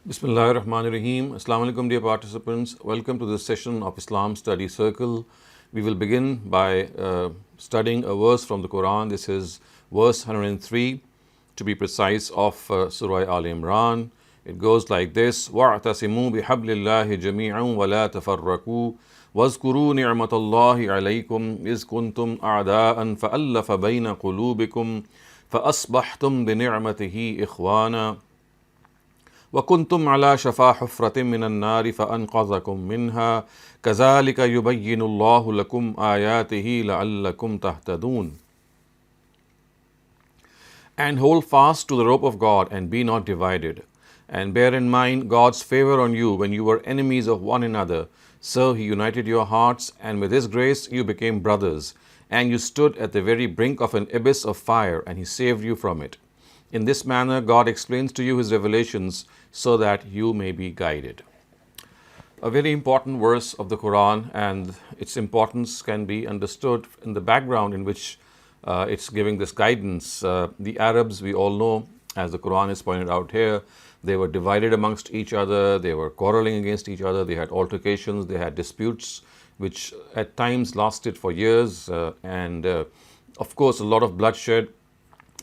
Bismillahir Rahmanir Rahim. Assalamu alaikum, dear participants. Welcome to this session of Islam Study Circle. We will begin by studying a verse from the Quran. This is verse 103, to be precise, of Surah Al-Imran. It goes like this: وَاعْتَصِمُوا بِحَبْلِ اللَّهِ جَمِيعًا وَلَا تَفَرَّقُوا وَاذْكُرُوا نِعْمَةَ اللَّهِ عَلَيْكُمْ إِذْ كُنْتُمْ أَعْدَاءً فَأَلَّفَ بَيْنَ قُلُوبِكُمْ فَأَصْبَحْتُمْ بِنِعْمَتِهِ إِخْوَانًا وَكُنْتُمْ عَلَى شَفَا حُفْرَةٍ مِّنَ النَّارِ فَأَنْقَذَكُم مِّنْهَا كَذَلِكَ يُبَيِّنُ اللَّهُ لَكُمْ آيَاتِهِ لَعَلَّكُمْ تَهْتَدُونَ. And hold fast to the rope of God and be not divided. And bear in mind God's favor on you when you were enemies of one another. So He united your hearts, and with His grace you became brothers. And you stood at the very brink of an abyss of fire, and He saved you from it. In this manner, God explains to you His revelations so that you may be guided. A very important verse of the Quran, and its importance can be understood in the background in which it's giving this guidance. The Arabs, we all know, as the Quran is pointed out here, they were divided amongst each other, they were quarreling against each other, they had altercations, they had disputes which at times lasted for years, and of course a lot of bloodshed,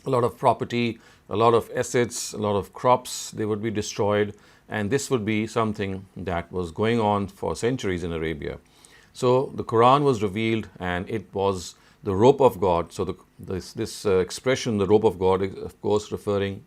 a lot of property, a lot of assets, a lot of crops, they would be destroyed, and this would be something that was going on for centuries in Arabia. So the Quran was revealed, and it was the rope of God. So this expression, the rope of God, is of course referring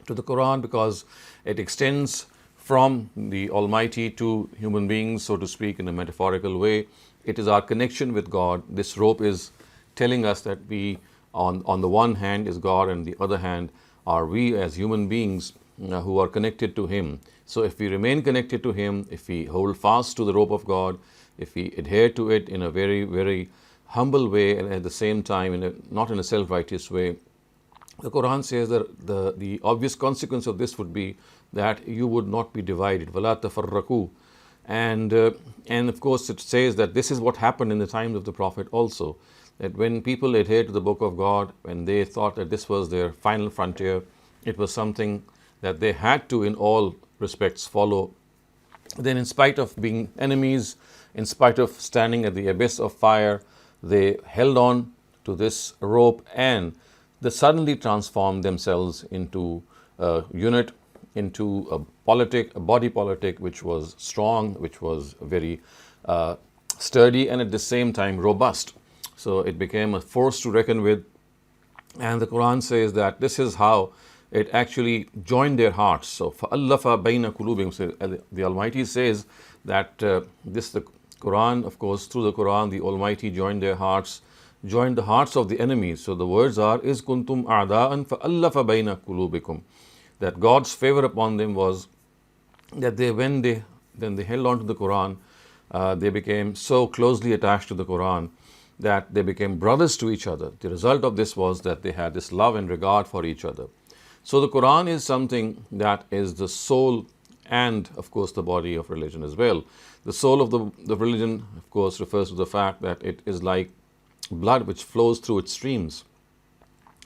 to the Quran because it extends from the Almighty to human beings, so to speak, in a metaphorical way. It is our connection with God. This rope is telling us that we, on the one hand is God, and the other hand are we as human beings who are connected to Him. So if we remain connected to Him, if we hold fast to the rope of God, if we adhere to it in a very, very humble way, and at the same time not in a self-righteous way, the Quran says that the obvious consequence of this would be that you would not be divided. وَلَا تَفَرَّقُوا. And of course it says that this is what happened in the times of the Prophet also, that when people adhered to the book of God, when they thought that this was their final frontier, it was something that they had to in all respects follow, then in spite of being enemies, in spite of standing at the abyss of fire, they held on to this rope, and they suddenly transformed themselves into a unit, into a body politic which was strong, which was very sturdy, and at the same time robust. So it became a force to reckon with, and the Quran says that this is how it actually joined their hearts. So فَأَلَّفَ بَيْنَ قُلُوبِهِمْ. So the Almighty says that the Quran, of course, through the Quran, the Almighty joined their hearts, joined the hearts of the enemies. So the words are, إِذْ كُنْتُمْ أَعْدَاءً فَأَلَّفَ بَيْنَ قُلُوبِكُمْ. That God's favor upon them was that when they held on to the Quran, they became so closely attached to the Quran that they became brothers to each other. The result of this was that they had this love and regard for each other. So the Quran is something that is the soul and, of course, the body of religion as well. The soul of the religion, of course, refers to the fact that it is like blood which flows through its streams.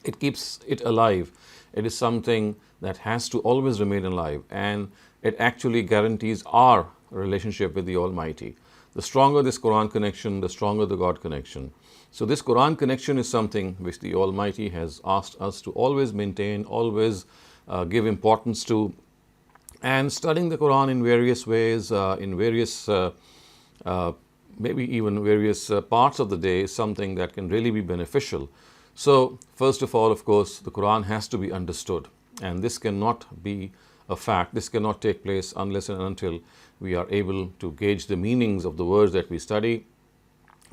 It keeps it alive. It is something that has to always remain alive, and it actually guarantees our relationship with the Almighty. The stronger this Quran connection, the stronger the God connection. So this Quran connection is something which the Almighty has asked us to always maintain, always give importance to, and studying the Quran in various ways, in various, maybe even various parts of the day is something that can really be beneficial. So first of all, of course, the Quran has to be understood, and this cannot be a fact. This cannot take place unless and until we are able to gauge the meanings of the words that we study.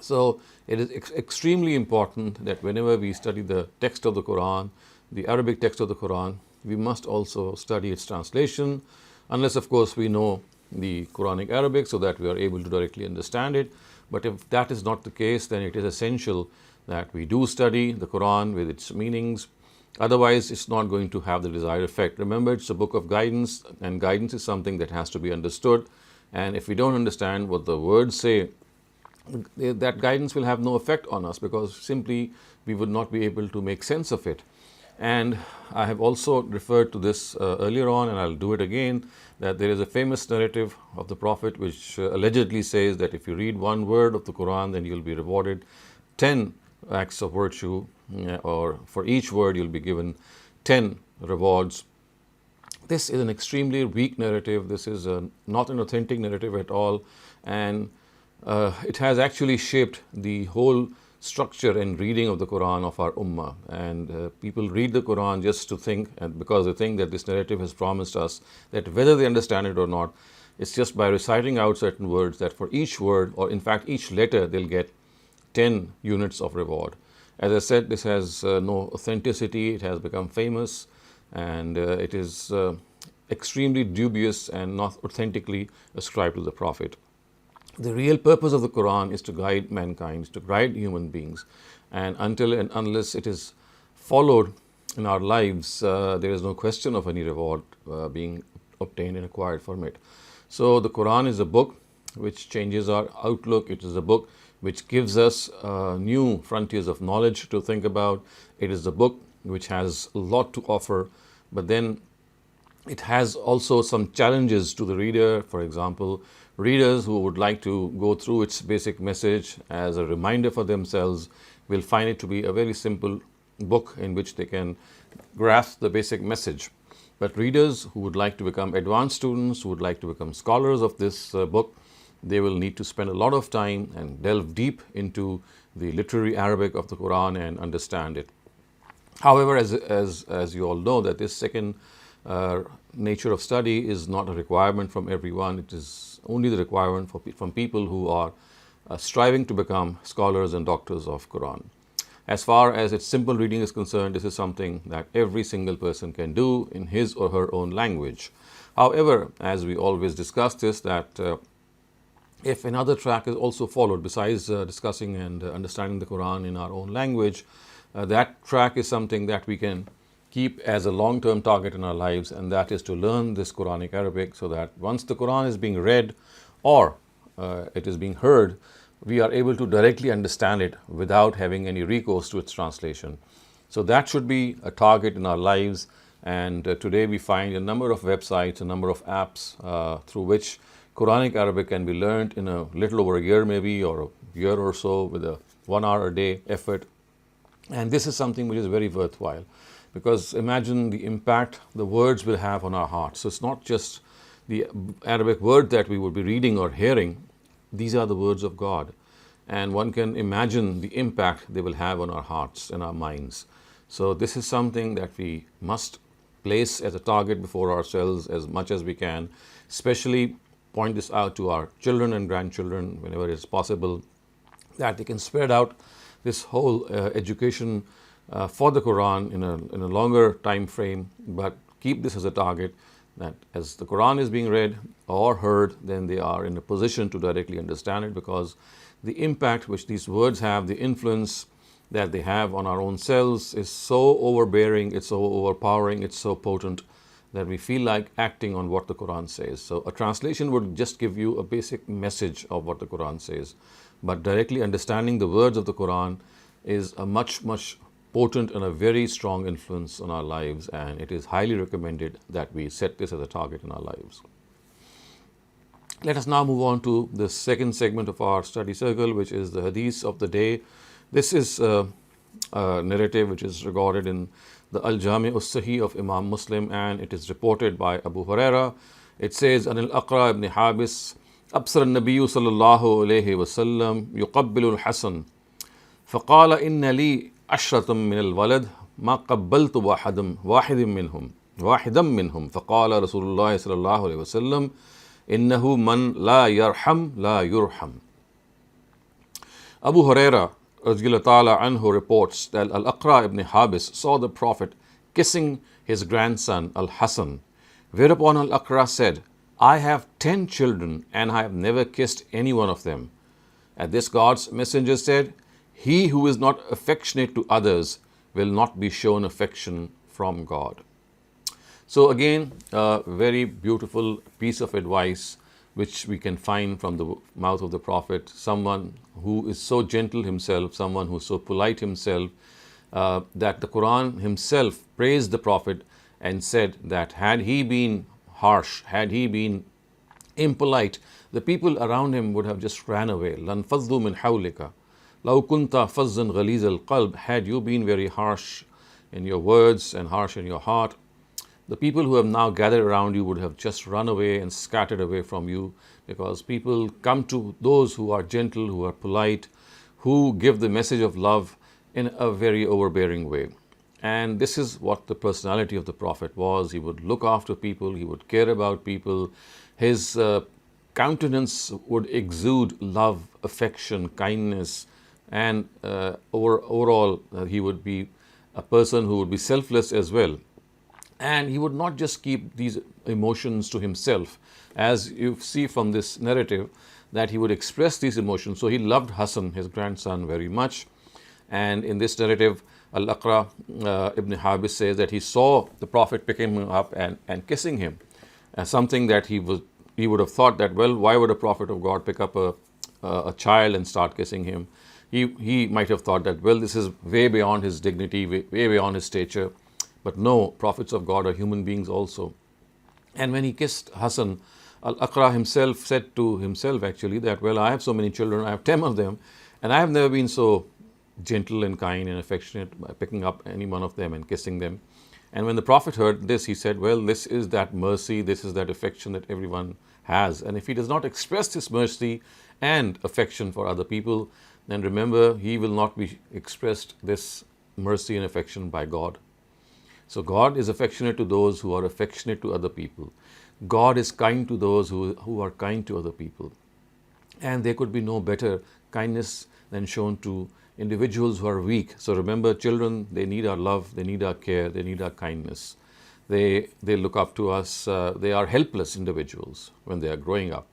So it is extremely important that whenever we study the text of the Quran, the Arabic text of the Quran, we must also study its translation, unless of course we know the Quranic Arabic so that we are able to directly understand it. But if that is not the case, then it is essential that we do study the Quran with its meanings. Otherwise, it's not going to have the desired effect. Remember, it's a book of guidance, and guidance is something that has to be understood. And if we don't understand what the words say, that guidance will have no effect on us, because simply we would not be able to make sense of it. And I have also referred to this earlier on, and I'll do it again, that there is a famous narrative of the Prophet which allegedly says that if you read one word of the Quran, then you'll be rewarded 10 acts of virtue, or for each word you'll be given 10 rewards. This is an extremely weak narrative. This is not an authentic narrative at all, and it has actually shaped the whole structure and reading of the Quran of our ummah. And people read the Quran just to think, and because they think that this narrative has promised us that whether they understand it or not, it's just by reciting out certain words that for each word, or in fact each letter, they'll get 10 units of reward. As I said, this has no authenticity. It has become famous, and it is extremely dubious and not authentically ascribed to the Prophet. The real purpose of the Quran is to guide mankind, to guide human beings, and until and unless it is followed in our lives, there is no question of any reward being obtained and acquired from it. So the Quran is a book which changes our outlook. It is a book which gives us new frontiers of knowledge to think about. It is a book which has a lot to offer, but then it has also some challenges to the reader. For example, readers who would like to go through its basic message as a reminder for themselves will find it to be a very simple book in which they can grasp the basic message. But readers who would like to become advanced students, who would like to become scholars of this book, they will need to spend a lot of time and delve deep into the literary Arabic of the Quran and understand it. However, as you all know, that this second nature of study is not a requirement from everyone. It is only the requirement from people who are striving to become scholars and doctors of Quran. As far as its simple reading is concerned, this is something that every single person can do in his or her own language. However, as we always discuss this, that if another track is also followed besides discussing and understanding the Quran in our own language, that track is something that we can keep as a long-term target in our lives, and that is to learn this Quranic Arabic, so that once the Quran is being read or it is being heard, we are able to directly understand it without having any recourse to its translation. So that should be a target in our lives, and today we find a number of websites, a number of apps through which Quranic Arabic can be learned in a little over a year maybe, or a year or so, with a 1 hour a day effort. And this is something which is very worthwhile, because imagine the impact the words will have on our hearts. So it's not just the Arabic word that we would be reading or hearing. These are the words of God, and one can imagine the impact they will have on our hearts and our minds. So this is something that we must place as a target before ourselves as much as we can, especially point this out to our children and grandchildren whenever it's possible, that they can spread out this whole education for the Quran in a longer time frame, but keep this as a target, that as the Quran is being read or heard, then they are in a position to directly understand it, because the impact which these words have, the influence that they have on our own selves is so overbearing, it's so overpowering, it's so potent, that we feel like acting on what the Quran says. So a translation would just give you a basic message of what the Quran says, but directly understanding the words of the Quran is a much potent and a very strong influence on our lives, and it is highly recommended that we set this as a target in our lives. Let us now move on to the second segment of our study circle, which is the Hadith of the day. This is a narrative which is recorded in the Al-Jami' As-Sahih of Imam Muslim, and it is reported by Abu Huraira. It says, "An al-Aqra ibn Habis, أبصر النبي صلى الله عليه وسلم يقبل الحسن فقال إن لي عشرة من الولد ما قبلت واحدا منهم فقال رسول الله صلى الله عليه وسلم إنه من لا يرحم لا يرحم." Abu Huraira Radhiyallahu Ta'ala anhu reports that Al-Aqra ibn Habis saw the Prophet kissing his grandson Al-Hasan, whereupon Al-Aqra said, "I have 10 children and I have never kissed any one of them." At this, God's messenger said, "He who is not affectionate to others will not be shown affection from God." So again, a very beautiful piece of advice which we can find from the mouth of the Prophet, someone who is so gentle himself, someone who is so polite himself, that the Qur'an himself praised the Prophet and said that had he been harsh, had he been impolite, the people around him would have just ran away. لَنْ فَضُّوا مِنْ حَوْلِكَ لَوْ كُنْتَ فَظًّا غَلِيظَ الْقَلْبِ. Had you been very harsh in your words and harsh in your heart, the people who have now gathered around you would have just run away and scattered away from you, because people come to those who are gentle, who are polite, who give the message of love in a very overbearing way. And this is what the personality of the Prophet was. He would look after people, he would care about people. His countenance would exude love, affection, kindness, and overall he would be a person who would be selfless as well. And he would not just keep these emotions to himself, as you see from this narrative, that he would express these emotions. So he loved Hassan, his grandson, very much. And in this narrative, Al-Aqra ibn Habis says that he saw the Prophet picking him up and kissing him, as something that he would have thought that, well, why would a Prophet of God pick up a child and start kissing him? He might have thought that, well, this is way beyond his dignity, way beyond his stature. But no, prophets of God are human beings also. And when he kissed Hassan, Al-Aqra himself said to himself actually that, well, I have so many children, I have 10 of them, and I have never been so gentle and kind and affectionate by picking up any one of them and kissing them. And when the Prophet heard this, he said, well, this is that mercy, this is that affection that everyone has. And if he does not express this mercy and affection for other people, then remember, he will not be expressed this mercy and affection by God. So God is affectionate to those who are affectionate to other people. God is kind to those who are kind to other people. And there could be no better kindness than shown to individuals who are weak. So remember, children, they need our love, they need our care, they need our kindness. They look up to us. They are helpless individuals when they are growing up.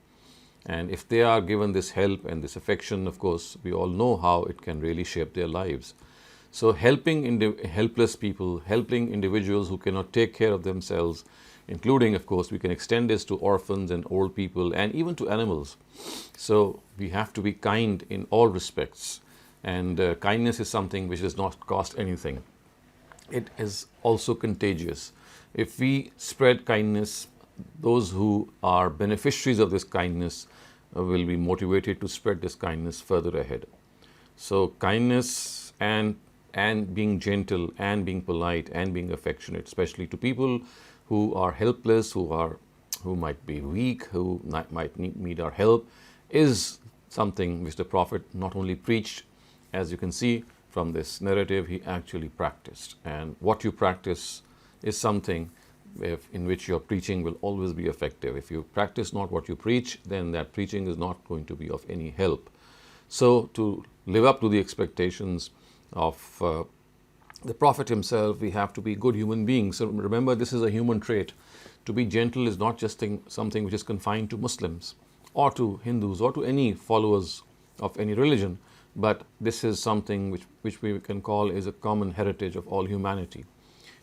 And if they are given this help and this affection, of course, we all know how it can really shape their lives. So helping helpless people, helping individuals who cannot take care of themselves, including, of course, we can extend this to orphans and old people and even to animals. So we have to be kind in all respects. And kindness is something which does not cost anything. It is also contagious. If we spread kindness, those who are beneficiaries of this kindness will be motivated to spread this kindness further ahead. So kindness and being gentle and being polite and being affectionate, especially to people who are helpless, who might be weak, who might need our help, is something which the Prophet not only preached, as you can see from this narrative, he actually practiced. And what you practice is something in which your preaching will always be effective. If you practice not what you preach, then that preaching is not going to be of any help. So to live up to the expectations of the Prophet himself, we have to be good human beings. So remember, this is a human trait. To be gentle is not just something which is confined to Muslims or to Hindus or to any followers of any religion, but this is something which we can call is a common heritage of all humanity.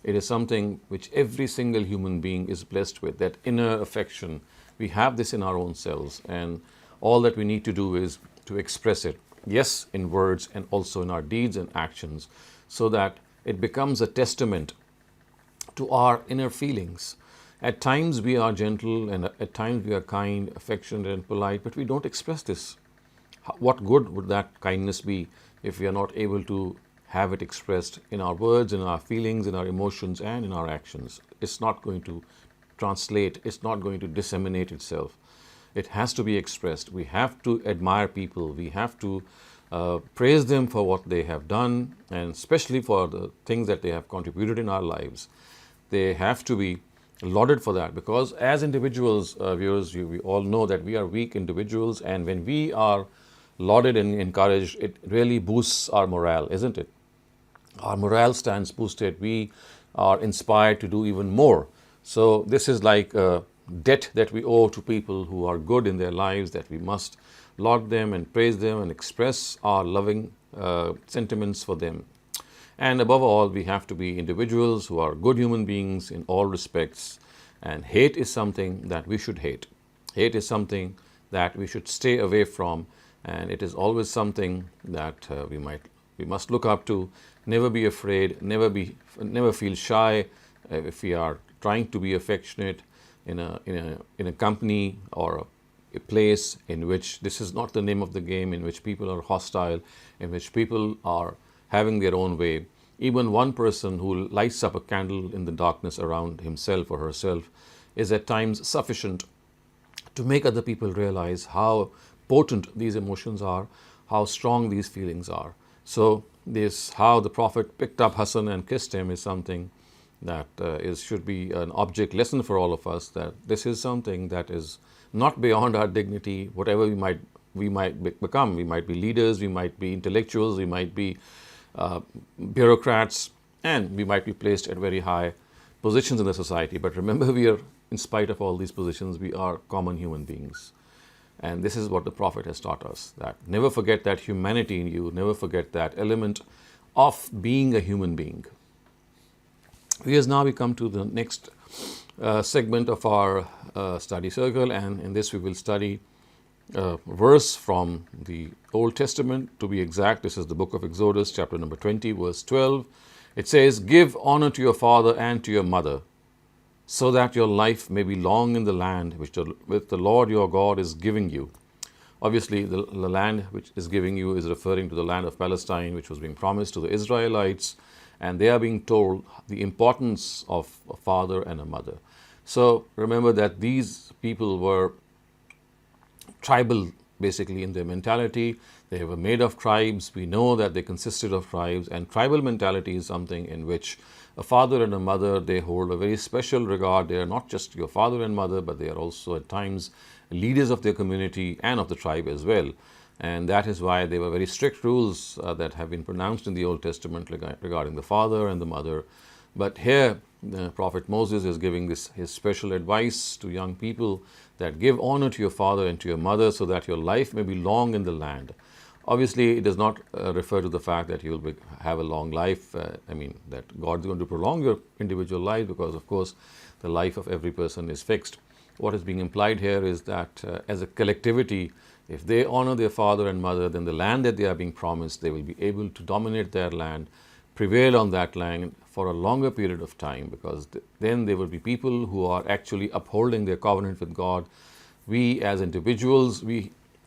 It is something which every single human being is blessed with, that inner affection. We have this in our own selves, and all that we need to do is to express it, yes, in words and also in our deeds and actions, so that it becomes a testament to our inner feelings. At times we are gentle and at times we are kind, affectionate and polite, but we don't express this. What good would that kindness be if we are not able to have it expressed in our words, in our feelings, in our emotions and in our actions? It's not going to translate, it's not going to disseminate itself. It has to be expressed. We have to admire people, we have to praise them for what they have done, and especially for the things that they have contributed in our lives. They have to be lauded for that, because as individuals, viewers, we all know that we are weak individuals, and when we are lauded and encouraged, it really boosts our morale, isn't it? Our morale stands boosted. We are inspired to do even more. So this is like a debt that we owe to people who are good in their lives, that we must laud them and praise them and express our loving sentiments for them. And above all, we have to be individuals who are good human beings in all respects. And hate is something that we should hate. Hate is something that we should stay away from. And it is always something that we might we must look up to. Never be afraid, never feel shy if we are trying to be affectionate in a company or a place in which this is not the name of the game, in which people are hostile, in which people are having their own way. Even one person who lights up a candle in the darkness around himself or herself is at times sufficient to make other people realize how potent these emotions are, how strong these feelings are. So this, how the Prophet picked up Hassan and kissed him, is something that should be an object lesson for all of us, that this is something that is not beyond our dignity. Whatever we might become, we might be leaders, we might be intellectuals, we might be bureaucrats, and we might be placed at very high positions in the society. But remember, we are, in spite of all these positions, we are common human beings. And this is what the Prophet has taught us, that never forget that humanity in you, never forget that element of being a human being. We has now come to the next segment of our study circle, and in this we will study a verse from the Old Testament. To be exact, this is the book of Exodus, chapter number 20, verse 12. It says, "Give honor to your father and to your mother, so that your life may be long in the land which the Lord your God is giving you." Obviously, the land which is giving you is referring to the land of Palestine, which was being promised to the Israelites, and they are being told the importance of a father and a mother. So remember that these people were tribal, basically, in their mentality. They were made of tribes. We know that they consisted of tribes, and tribal mentality is something in which a father and a mother, they hold a very special regard. They are not just your father and mother, but they are also at times leaders of their community and of the tribe as well. And that is why there were very strict rules that have been pronounced in the Old Testament regarding the father and the mother. But here, the Prophet Moses is giving his special advice to young people, that give honor to your father and to your mother, so that your life may be long in the land. Obviously, it does not refer to the fact that you will have a long life. That God is going to prolong your individual life, because, of course, the life of every person is fixed. What is being implied here is that as a collectivity, if they honor their father and mother, then the land that they are being promised, they will be able to dominate their land, prevail on that land for a longer period of time, because then there will be people who are actually upholding their covenant with God. We as individuals,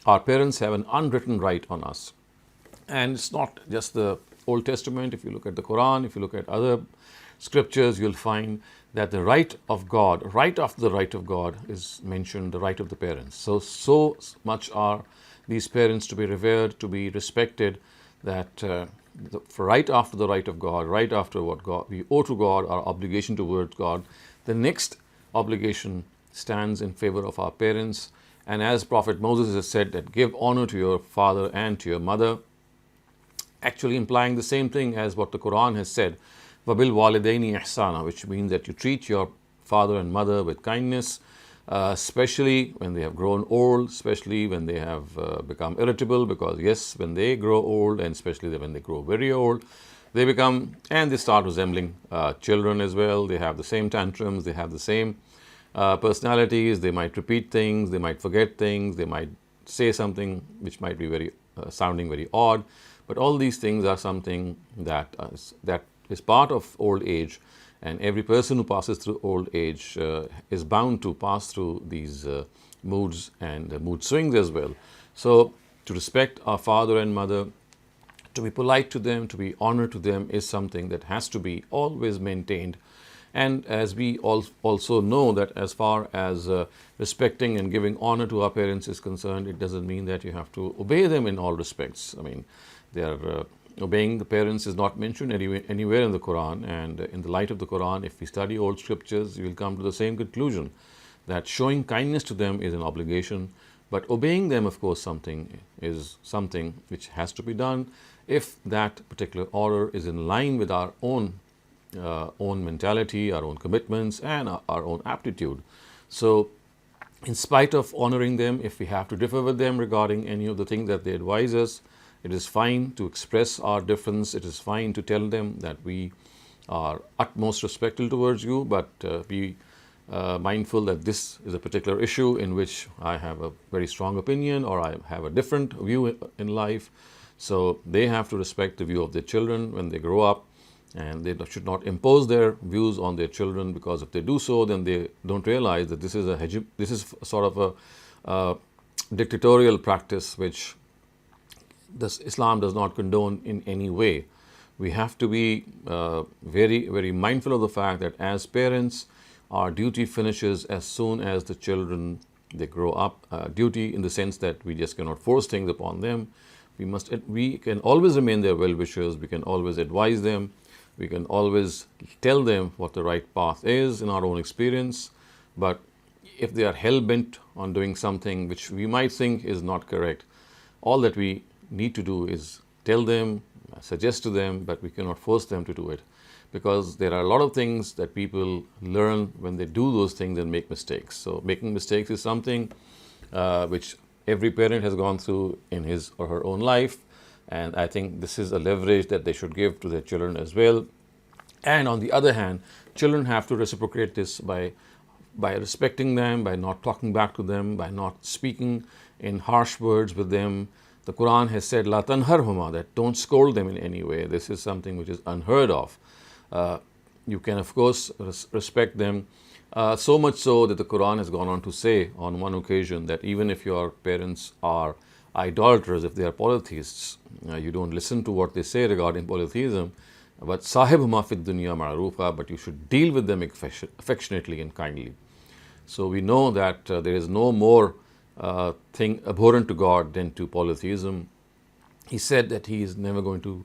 our parents have an unwritten right on us. And it's not just the Old Testament. If you look at the Qur'an, if you look at other scriptures, you'll find that the right of God, right after the right of God, is mentioned, the right of the parents. So much are these parents to be revered, to be respected, that right after the right of God, right after what God we owe to God, our obligation towards God, the next obligation stands in favor of our parents. And as Prophet Moses has said, that give honor to your father and to your mother, actually implying the same thing as what the Qur'an has said, وَبِالْ وَالِدَيْنِ إِحْسَانًا, which means that you treat your father and mother with kindness, especially when they have grown old, especially when they have become irritable, because yes, when they grow old, and especially when they grow very old, they become, and they start resembling children as well. They have the same tantrums, they have the same personalities, they might repeat things, they might forget things, they might say something which might be very sounding very odd. But all these things are something that is part of old age, and every person who passes through old age is bound to pass through these moods and mood swings as well. So to respect our father and mother, to be polite to them, to be honored to them, is something that has to be always maintained. And as we also know that as far as respecting and giving honor to our parents is concerned, it doesn't mean that you have to obey them in all respects. Obeying the parents is not mentioned anywhere in the Quran, and in the light of the Quran, if we study old scriptures, you will come to the same conclusion, that showing kindness to them is an obligation, but obeying them, of course, is something which has to be done if that particular order is in line with our own mentality, our own commitments, and our own aptitude. So in spite of honoring them, if we have to differ with them regarding any of the things that they advise us, it is fine to express our difference. It is fine to tell them that we are utmost respectful towards you, but be mindful that this is a particular issue in which I have a very strong opinion, or I have a different view in life. So they have to respect the view of their children when they grow up, and they should not impose their views on their children, because if they do so, then they don't realize that this is sort of a dictatorial practice which this Islam does not condone in any way. We have to be very, very mindful of the fact that as parents, our duty finishes as soon as the children they grow up. Duty in the sense that we just cannot force things upon them. We can always remain their well-wishers. We can always advise them. We can always tell them what the right path is in our own experience. But if they are hell-bent on doing something which we might think is not correct, all that we need to do is tell them, suggest to them, but we cannot force them to do it, because there are a lot of things that people learn when they do those things and make mistakes. So making mistakes is something which every parent has gone through in his or her own life, and I think this is a leverage that they should give to their children as well. And on the other hand, children have to reciprocate this by respecting them, by not talking back to them, by not speaking in harsh words with them. The Qur'an has said, La tanharhuma, that don't scold them in any way. This is something which is unheard of. You can, of course, respect them, so much so that the Qur'an has gone on to say on one occasion that even if your parents are idolaters, if they are polytheists, you don't listen to what they say regarding polytheism, but sahibhuma fid dunya ma'rufa, but you should deal with them affectionately and kindly. So we know that there is no more thing abhorrent to God than to polytheism. He said that he is never going to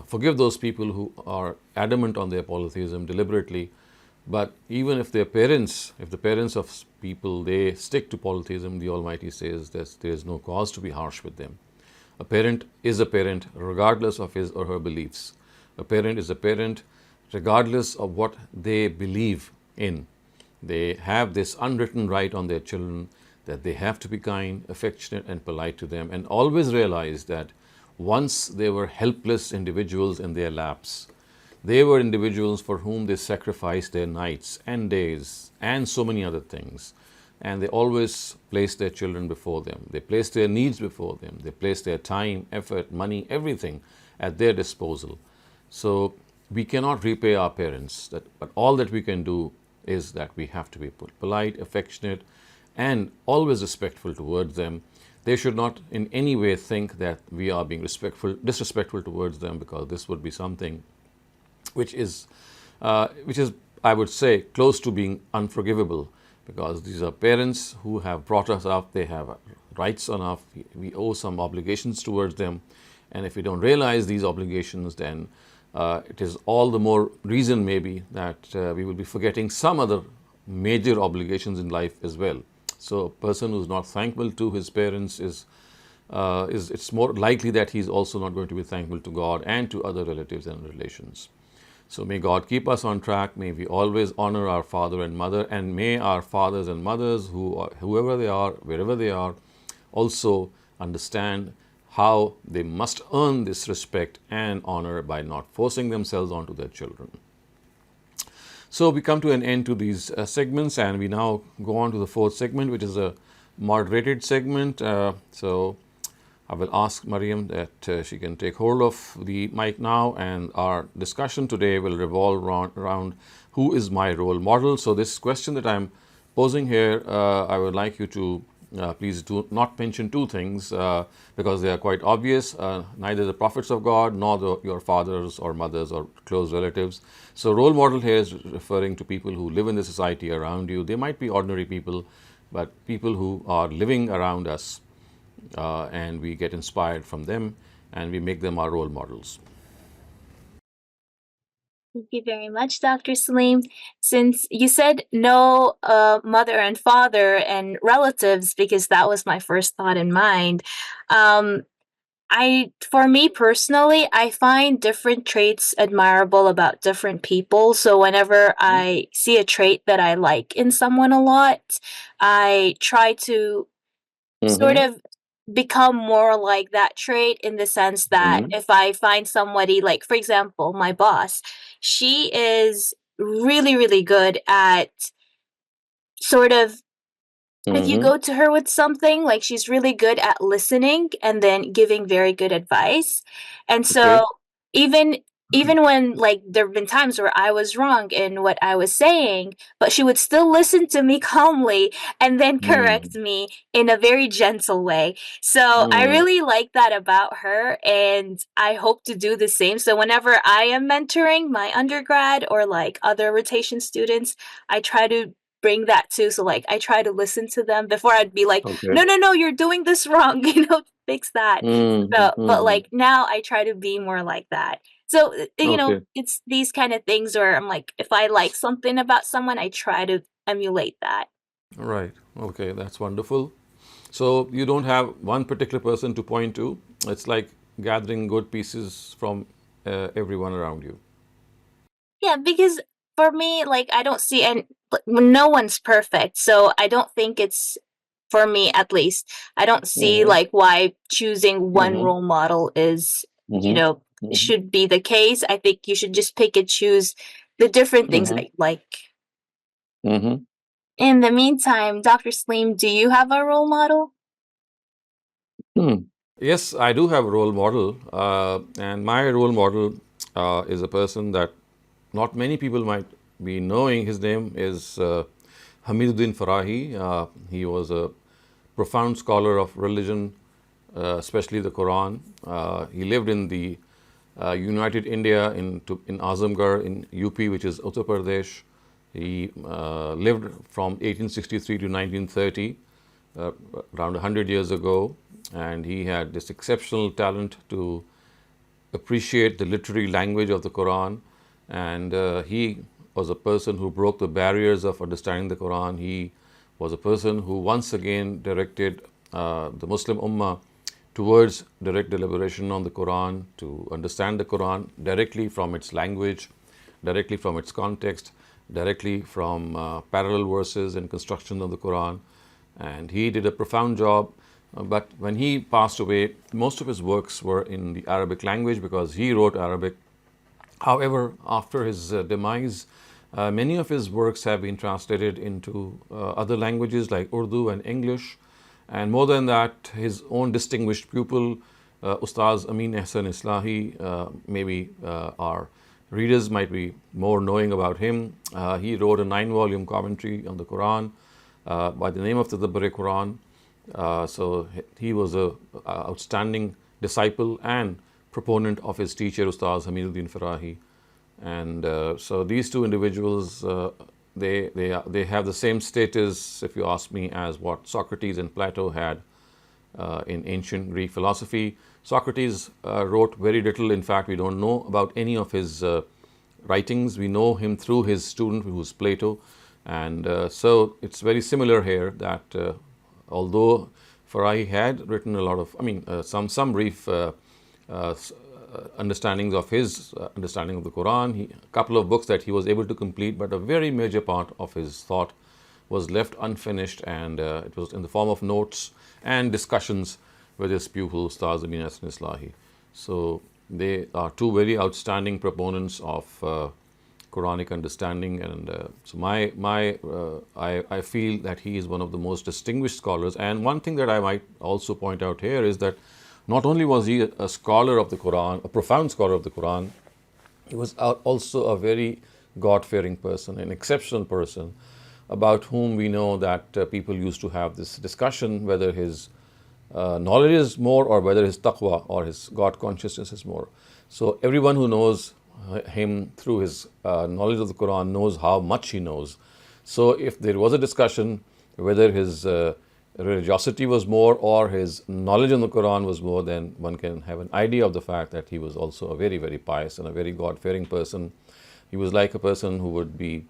forgive those people who are adamant on their polytheism deliberately. But even if the parents of people, they stick to polytheism, the Almighty says that there is no cause to be harsh with them. A parent is a parent regardless of his or her beliefs. A parent is a parent regardless of what they believe in. They have this unwritten right on their children that they have to be kind, affectionate, and polite to them, and always realize that once they were helpless individuals in their laps. They were individuals for whom they sacrificed their nights and days and so many other things. And they always placed their children before them. They placed their needs before them. They placed their time, effort, money, everything at their disposal. So we cannot repay our parents, but all that we can do is that we have to be polite, affectionate, and always respectful towards them. They should not in any way think that we are being disrespectful towards them, because this would be something which is, I would say, close to being unforgivable, because these are parents who have brought us up. They have rights on us. We owe some obligations towards them, and if we don't realize these obligations, then it is all the more reason maybe that we will be forgetting some other major obligations in life as well. So a person who's not thankful to his parents it's more likely that he's also not going to be thankful to God and to other relatives and relations. So may God keep us on track. May we always honor our father and mother, and may our fathers and mothers, whoever they are, wherever they are, also understand how they must earn this respect and honor by not forcing themselves onto their children. So we come to an end to these segments, and we now go on to the fourth segment, which is a moderated segment. So I will ask Mariam that she can take hold of the mic now, and our discussion today will revolve around who is my role model. So this question that I'm posing here, I would like you to please do not mention two things because they are quite obvious. Neither the prophets of God nor your fathers or mothers or close relatives. So role model here is referring to people who live in the society around you. They might be ordinary people, but people who are living around us, and we get inspired from them and we make them our role models. Thank you very much, Dr. Saleem. Since you said no mother and father and relatives, because that was my first thought in mind, for me personally, I find different traits admirable about different people. So whenever I see a trait that I like in someone a lot, I try to sort Mm-hmm. of become more like that trait, in the sense that Mm-hmm. if I find somebody, like for example my boss, she is really really good at sort of if you Mm-hmm. go to her with something, like she's really good at listening and then giving very good advice. And so Okay. even even when like there have been times where I was wrong in what I was saying, but she would still listen to me calmly and then correct Mm. me in a very gentle way. So I Mm. really like that about her, and I hope to do the same. So whenever I am mentoring my undergrad or like other rotation students, I try to bring that too. So like I try to listen to them before I'd be like, Okay. no, no, no, you're doing this wrong, fix that. Mm. So, but Mm. like now I try to be more like that. So, Okay. it's these kind of things where I'm like, if I like something about someone, I try to emulate that. Right. Okay, that's wonderful. So you don't have one particular person to point to. It's like gathering good pieces from everyone around you. Yeah, because for me, like I don't see, and no one's perfect. So I don't think it's, for me at least, I don't see Mm-hmm. like why choosing one Mm-hmm. role model is, Mm-hmm. Mm-hmm. should be the case. I think you should just pick and choose the different things that Mm-hmm. you like. Mm-hmm. In the meantime, Dr. Saleem, do you have a role model? Hmm. Yes, I do have a role model, and my role model is a person that not many people might be knowing. His name is Hamiduddin Farahi. He was a profound scholar of religion, especially the Quran. He lived in the United India in Azamgarh in UP, which is Uttar Pradesh. He lived from 1863 to 1930, around 100 years ago, and he had this exceptional talent to appreciate the literary language of the Quran. And he was a person who broke the barriers of understanding the Quran. He was a person who once again directed the Muslim Ummah towards direct deliberation on the Quran, to understand the Quran directly from its language, directly from its context, directly from parallel verses and construction of the Quran. And he did a profound job. But when he passed away, most of his works were in the Arabic language because he wrote Arabic. However, after his demise, many of his works have been translated into other languages like Urdu and English. And more than that, his own distinguished pupil, Ustaz Amin Ehsan Islahi, maybe our readers might be more knowing about him. He wrote a 9-volume commentary on the Quran by the name of the Quran. So he was a outstanding disciple and proponent of his teacher Ustaz Hamiduddin Farahi. And so these two individuals, they have the same status, if you ask me, as what Socrates and Plato had in ancient Greek philosophy. Socrates wrote very little. In fact, we don't know about any of his writings. We know him through his student, who was Plato. And so it's very similar here that although Farahi had written a lot of, some brief understandings of his understanding of the Quran, a couple of books that he was able to complete, but a very major part of his thought was left unfinished, and it was in the form of notes and discussions with his pupil, Ustaz Amin Hasan Islahi. So they are two very outstanding proponents of Quranic understanding, and I feel that he is one of the most distinguished scholars. And one thing that I might also point out here is that not only was he a scholar of the Quran, a profound scholar of the Quran, he was also a very God-fearing person, an exceptional person, about whom we know that people used to have this discussion whether his knowledge is more or whether his taqwa or his God consciousness is more. So everyone who knows him through his knowledge of the Quran knows how much he knows. So if there was a discussion whether his religiosity was more or his knowledge on the Quran was more, then one can have an idea of the fact that he was also a very, very pious and a very God-fearing person. He was like a person who would be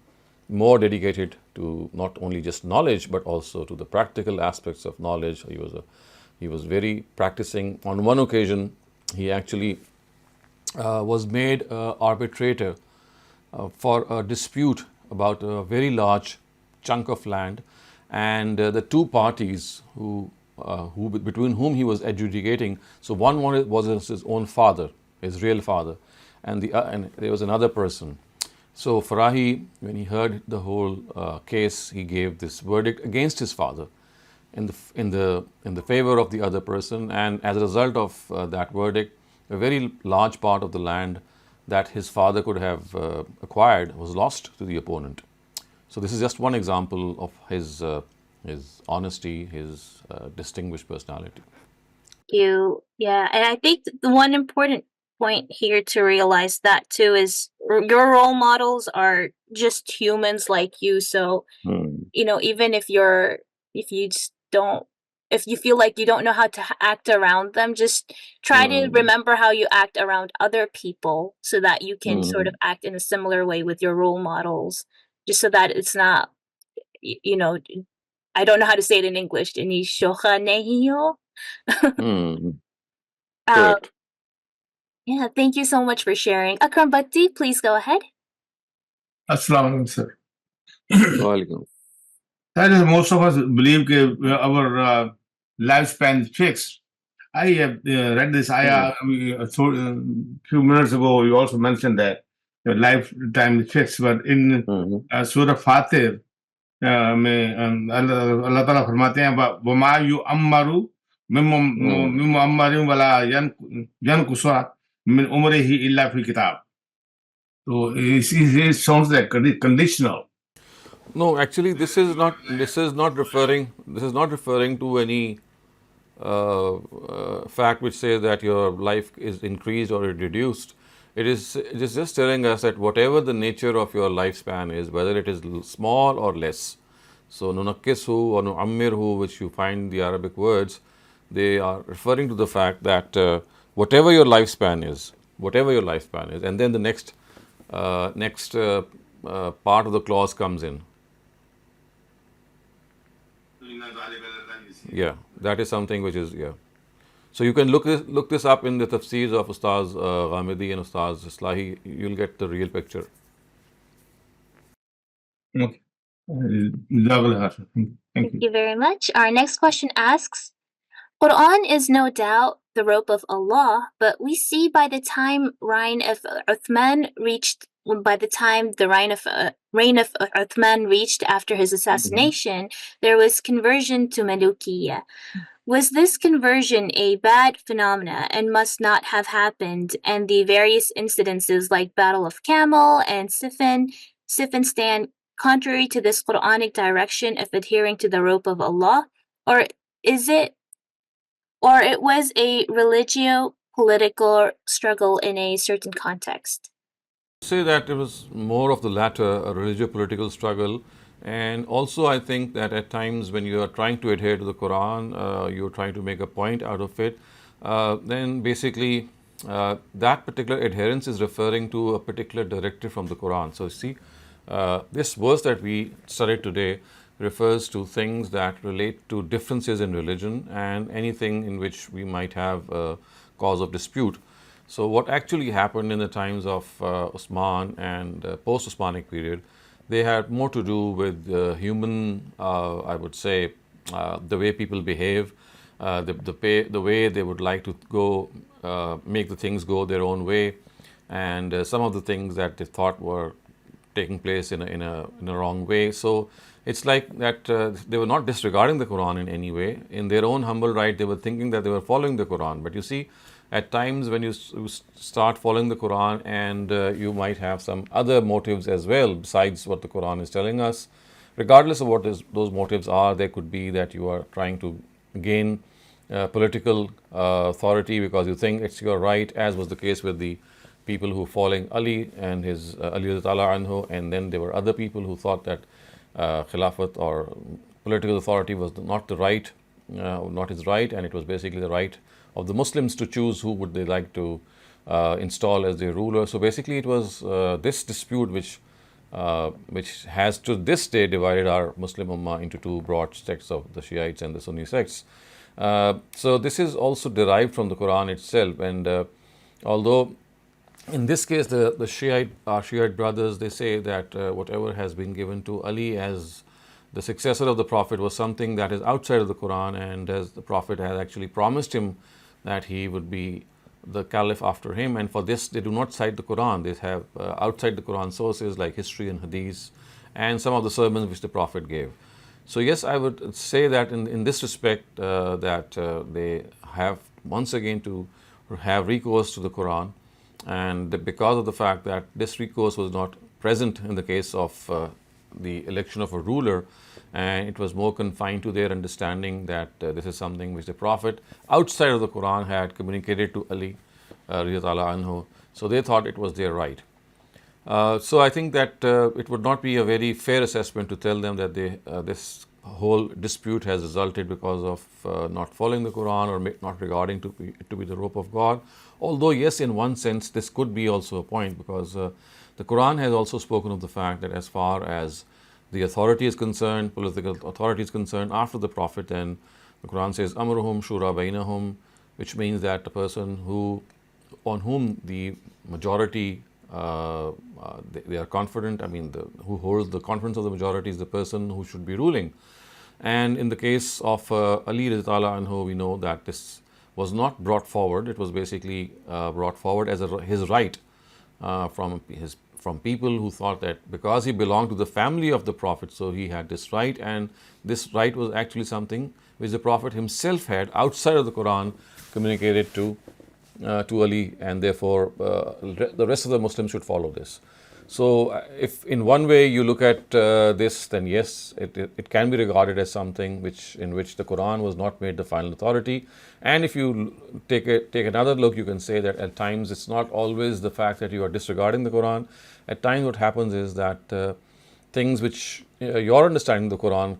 more dedicated to not only just knowledge but also to the practical aspects of knowledge. He was very practicing. On one occasion, he actually was made arbitrator for a dispute about a very large chunk of land, and the two parties who between whom he was adjudicating. So one was his own father, his real father, and there was another person. So Farahi, when he heard the whole case, he gave this verdict against his father. in the favor of the other person, and as a result of that verdict, a very large part of the land that his father could have acquired was lost to the opponent. So this is just one example of his honesty, his distinguished personality. Yeah, and I think the one important point here to realize that too is your role models are just humans like you. So even if you just don't, if you feel like you don't know how to act around them, just try to Hmm. remember how you act around other people so that you can sort of Hmm. act in a similar way with your role models, just so that it's not, y- you know, I don't know how to say it in English. Hmm. Um, Correct. yeah, thank you so much for sharing. Akram Bhatti, please go ahead. Assalamu alaikum, sir. Welcome. That is, most of us believe our lifespan is fixed. I have read this Hmm. ayah a few minutes ago. You also mentioned that your lifetime is fixed, but in Hmm. Surah Fatir, में अल्लाह ताला फरमाते हैं वमा यु अम्मरु Hmm. Meme अम्मरिन वला यन कुसा मिन उम्रिही इल्ला फी किताब. So it sounds like conditional. No, actually, this is not referring to any fact which says that your life is increased or reduced. It is just telling us that whatever the nature of your lifespan is, whether it is small or less. So nunakkisu or nu'ammirhu, which you find the Arabic words, they are referring to the fact that whatever your lifespan is, and then the next part of the clause comes in. Yeah, that is something which is, yeah. So you can look this up in the tafseers of Ustaz Ghamidi and Ustaz Islahi. You'll get the real picture. Okay. Thank Thank you. you very much. Our next question asks, Quran is no doubt the robe of Allah, but we see by the time the reign of Uthman reached after his assassination, there was conversion to Malukiya. Was this conversion a bad phenomena and must not have happened, and the various incidences like Battle of Camel and Siffin stand contrary to this Quranic direction of adhering to the rope of Allah? Or is it or it was a religio-political struggle in a certain context? Say that it was more of the latter, a religious-political struggle. And also, I think that at times when you are trying to adhere to the Quran, you're trying to make a point out of it, then basically that particular adherence is referring to a particular directive from the Quran. So, see, this verse that we studied today refers to things that relate to differences in religion and anything in which we might have a cause of dispute. So, what actually happened in the times of Osman and post-Osmanic period, they had more to do with human, I would say, the way people behave, the way they would like to go, make the things go their own way, and some of the things that they thought were taking place in a wrong way. So it's like that they were not disregarding the Quran in any way. In their own humble right, they were thinking that they were following the Quran. But you see, at times when you start following the Quran, and you might have some other motives as well besides what the Quran is telling us, regardless of what those motives are, there could be that you are trying to gain political authority because you think it's your right, as was the case with the people who were following Ali and his Ali anhu, and then there were other people who thought that Khilafat or political authority was not his right, and it was basically the right of the Muslims to choose who would they like to install as their ruler. So basically, it was this dispute which has to this day divided our Muslim Ummah into two broad sects of the Shiites and the Sunni sects. So this is also derived from the Quran itself, and although in this case the Shiite brothers, they say that whatever has been given to Ali as the successor of the Prophet was something that is outside of the Quran, and as the Prophet has actually promised him that he would be the caliph after him, and for this they do not cite the Quran. They have outside the Quran sources like history and hadith and some of the sermons which the Prophet gave. So yes, I would say that in this respect that they have once again to have recourse to the Quran, and because of the fact that this recourse was not present in the case of the election of a ruler, and it was more confined to their understanding that this is something which the Prophet outside of the Quran had communicated to Ali radiyallahu anhu, so they thought it was their right. So I think that it would not be a very fair assessment to tell them that this whole dispute has resulted because of not following the Quran or not regarding it to be the rope of God. Although yes, in one sense this could be also a point, because the Quran has also spoken of the fact that as far as the authority is concerned, political authority is concerned after the Prophet, then the Quran says amruhum shura bainahum, which means that the person on whom the majority they are confident, I mean who holds the confidence of the majority is the person who should be ruling. And in the case of Ali radhiyallahu anhu, we know that this was not brought forward. It was basically brought forward as his right from people who thought that because he belonged to the family of the Prophet, so he had this right, and this right was actually something which the Prophet himself had outside of the Quran communicated to Ali, and therefore the rest of the Muslims should follow this. So if in one way you look at this, then yes, it can be regarded as something in which the Quran was not made the final authority. And if you take another look, you can say that at times it's not always the fact that you are disregarding the Quran. At times what happens is that things which your understanding of the Quran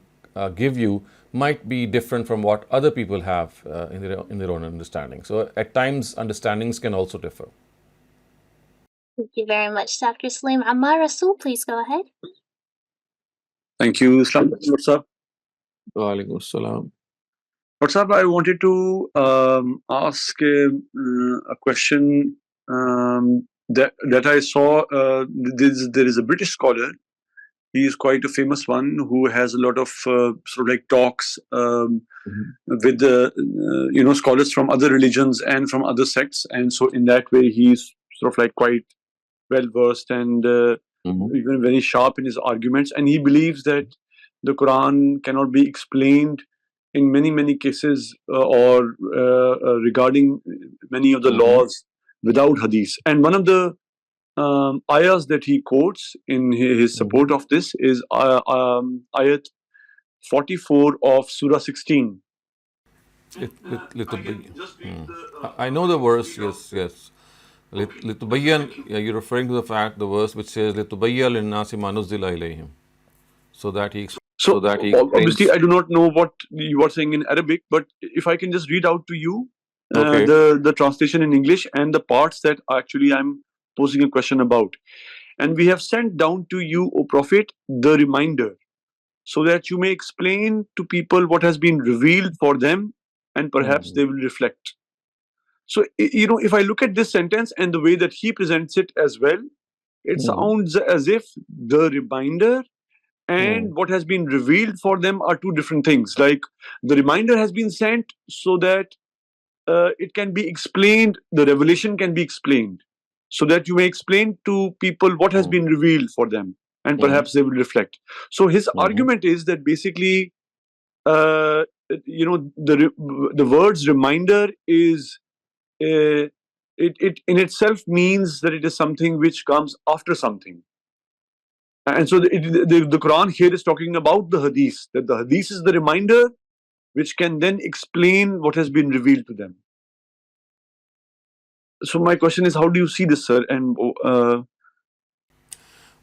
give you might be different from what other people have in their own understanding. So at times understandings can also differ. Thank you very much, Dr. Saleem. Ammar Rasul, please go ahead. Thank you. What's up? Wa alaikum assalam. What's up? I wanted to ask a question that I saw. There is a British scholar. He is quite a famous one who has a lot of sort of like talks with scholars from other religions and from other sects, and so in that way he's sort of like quite well versed and even very sharp in his arguments. And he believes that the Quran cannot be explained in many cases or regarding many of the laws without hadith. And one of the ayahs that he quotes in his support of this is ayat 44 of Surah 16. I know the verse, yes. You're referring to the verse which says لِتُبَيَّنَ لِلنَّاسِ مَا نُزِّلَ إِلَيْهِمْ, so that he obviously I do not know what you are saying in Arabic, but if I can just read out to you Okay. the translation in English and the parts that actually I'm posing a question about. And we have sent down to you, O Prophet, the reminder, so that you may explain to people what has been revealed for them, and perhaps they will reflect. So, if I look at this sentence and the way that he presents it as well, it sounds as if the reminder and what has been revealed for them are two different things. Like the reminder has been sent so that it can be explained, the revelation can be explained, so that you may explain to people what has been revealed for them, and perhaps they will reflect. So his argument is that basically, the words reminder is it in itself means that it is something which comes after something. And so the Quran here is talking about the hadith, that the hadith is the reminder which can then explain what has been revealed to them. So my question is, how do you see this, sir? And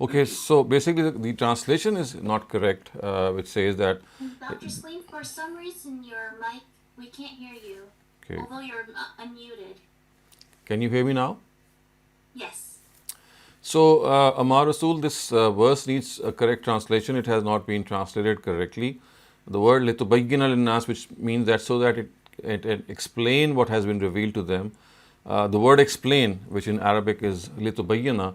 Okay, so basically the translation is not correct, which says that Dr. Saleem, for some reason your mic, we can't hear you, okay. although you're unmuted. Can you hear me now? Yes. So Ammar Rasul, this verse needs a correct translation. It has not been translated correctly. The word لِتُبَيِّنَ لِلنَّاسِ, which means that so that it explain what has been revealed to them. The word explain, which in Arabic is لِتُبَيِّنَ,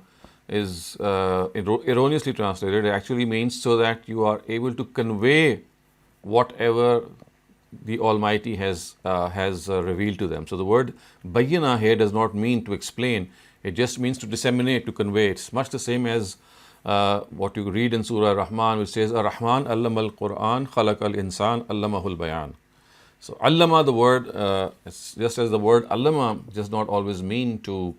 is erroneously translated. It actually means so that you are able to convey whatever the Almighty has revealed to them. So the word bayyana here does not mean to explain. It just means to disseminate, to convey. It's much the same as what you read in Surah Rahman, which says, Ar-Rahman allama al-Qur'an, khalaqa al-insan, allamahu al-bayan. So, allama, the word, just as the word allama does not always mean to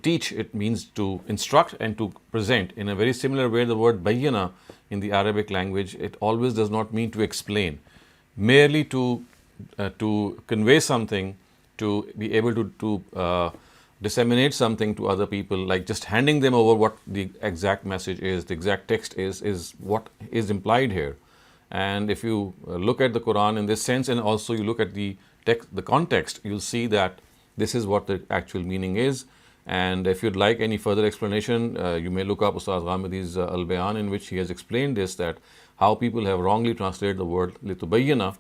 teach, it means to instruct and to present. In a very similar way, the word bayyana in the Arabic language, it always does not mean to explain, merely to convey something, to be able to disseminate something to other people, like just handing them over what the exact message is, the exact text is what is implied here. And if you look at the Quran in this sense, and also you look at the text, the context, you'll see that this is what the actual meaning is. And if you'd like any further explanation, you may look up Ustaz Ghamidi's Al-Bayan, in which he has explained this, that how people have wrongly translated the word litubayyana,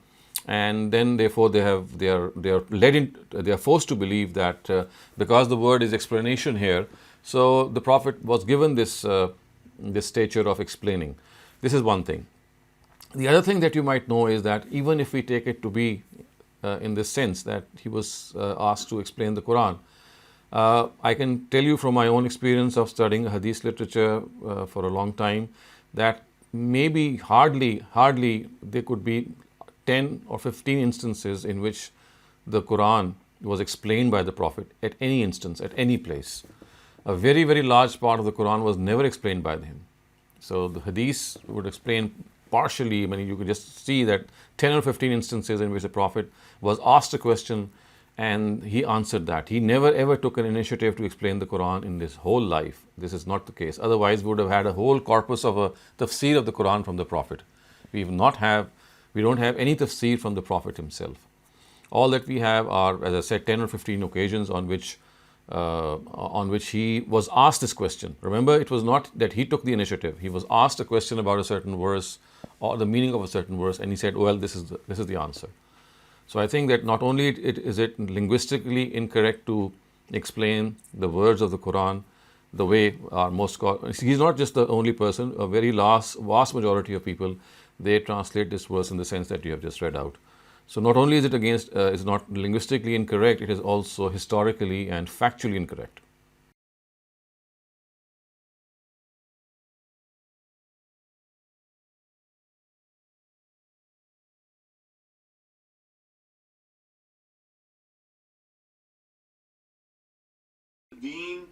and then therefore they are forced to believe that because the word is explanation here, so the Prophet was given this stature of explaining. This is one thing. The other thing that you might know is that even if we take it to be in this sense that he was asked to explain the Quran, I can tell you from my own experience of studying Hadith literature for a long time that maybe hardly there could be 10 or 15 instances in which the Quran was explained by the Prophet at any instance, at any place. A very, very large part of the Quran was never explained by him. So the Hadith would explain partially. I mean, you could just see that 10 or 15 instances in which the Prophet was asked a question and he answered that. He never ever took an initiative to explain the Quran in his whole life. This is not the case. Otherwise, we would have had a whole corpus of a tafsir of the Quran from the Prophet. We don't have any tafsir from the Prophet himself. All that we have are, as I said, 10 or 15 occasions on which he was asked this question. Remember, it was not that he took the initiative. He was asked a question about a certain verse or the meaning of a certain verse, and he said, well, this is the answer. So I think that not only is it linguistically incorrect to explain the words of the Quran the way most scholars, he's not just the only person, a very vast majority of people, they translate this verse in the sense that you have just read out. So not only is it is not linguistically incorrect, it is also historically and factually incorrect.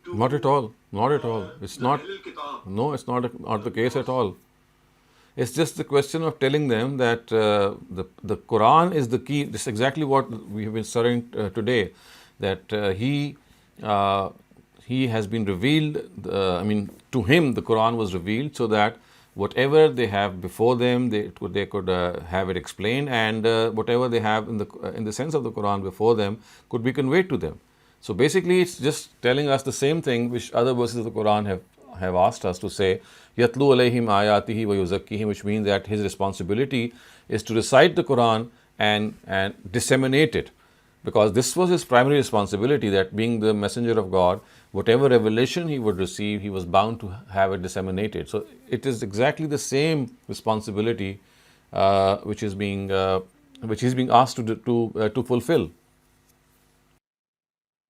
Not at all. Not at all. It's not. No, it's not the case at all. It's just the question of telling them that the Quran is the key. This is exactly what we have been studying today. That he has been revealed. To him the Quran was revealed so that whatever they have before them, they could have it explained, and whatever they have in the sense of the Quran before them could be conveyed to them. So basically, it's just telling us the same thing which other verses of the Quran have asked us to say, Yatlu alayhim ayatihi wa yuzakkihim, which means that his responsibility is to recite the Quran and disseminate it, because this was his primary responsibility, that being the messenger of God, whatever revelation he would receive, he was bound to have it disseminated. So it is exactly the same responsibility which he's being asked to fulfill.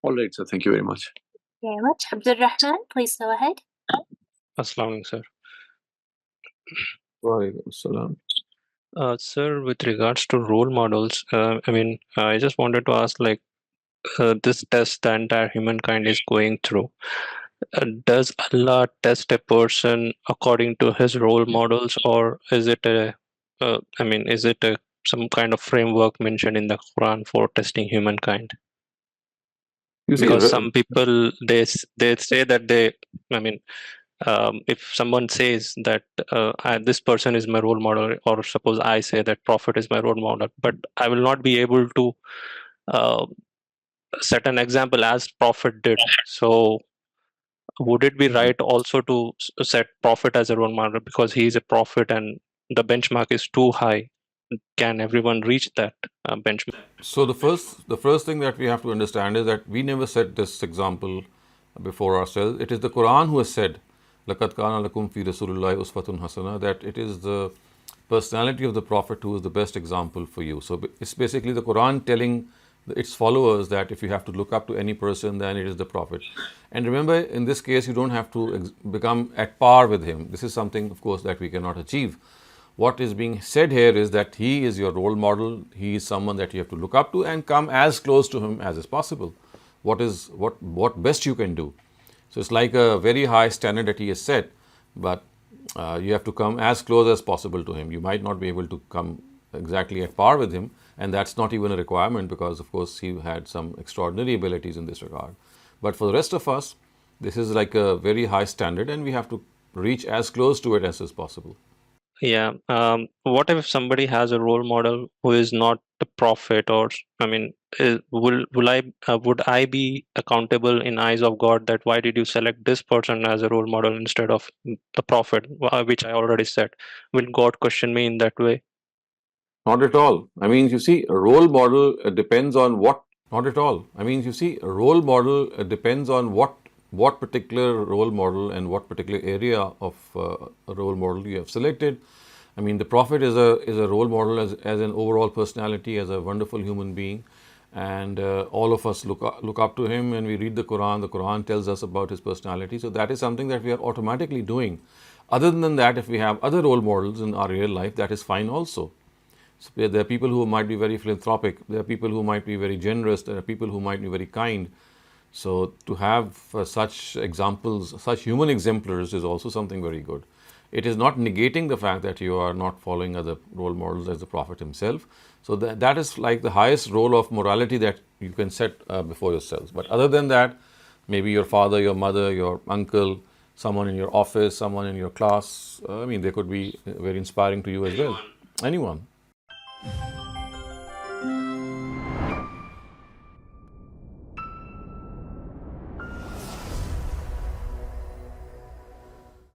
All right, sir. Thank you very much. Very much. Abdul Rahman, please go ahead. Assalamu alaikum, sir. Waalaikum assalam. Sir, with regards to role models, I just wanted to ask, this test the entire humankind is going through. Does Allah test a person according to his role models, or is it some kind of framework mentioned in the Quran for testing humankind? Because some people they say that if someone says that this person is my role model, or suppose I say that Prophet is my role model, but I will not be able to set an example as Prophet did. So would it be right also to set Prophet as a role model because he is a Prophet and the benchmark is too high? Can everyone reach that benchmark? So the first thing that we have to understand is that we never set this example before ourselves. It is the Quran who has said, لَقَدْ كَانَ لَكُمْ فِي رَسُولِ اللَّهِ أُسْوَةٌ حَسَنَةٌ, that it is the personality of the Prophet who is the best example for you. So it's basically the Quran telling its followers that if you have to look up to any person, then it is the Prophet. And remember, in this case, you don't have to become at par with him. This is something, of course, that we cannot achieve. What is being said here is that he is your role model. He is someone that you have to look up to and come as close to him as is possible. What best you can do. So it's like a very high standard that he has set, but you have to come as close as possible to him. You might not be able to come exactly at par with him, and that's not even a requirement because, of course, he had some extraordinary abilities in this regard. But for the rest of us, this is like a very high standard, and we have to reach as close to it as is possible. Yeah. What if somebody has a role model who is not the prophet, or I mean, would I be accountable in eyes of God that why did you select this person as a role model instead of the prophet, which I already said? Will God question me in that way? Not at all. I mean, you see, a role model depends on what. Not at all. I mean, you see, a role model depends on what particular role model and what particular area of a role model you have selected. I mean, the Prophet is a role model as an overall personality, as a wonderful human being, and all of us look up to him. When we read the Quran, the Quran tells us about his personality. So that is something that we are automatically doing. Other than that, if we have other role models in our real life, that is fine also. So there are people who might be very philanthropic. There are people who might be very generous. There are people who might be very kind. So to have such examples, such human exemplars is also something very good. It is not negating the fact that you are not following other role models as the Prophet himself. So that is like the highest role of morality that you can set before yourselves. But other than that, maybe your father, your mother, your uncle, someone in your office, someone in your class, I mean, they could be very inspiring to you as well. Anyone.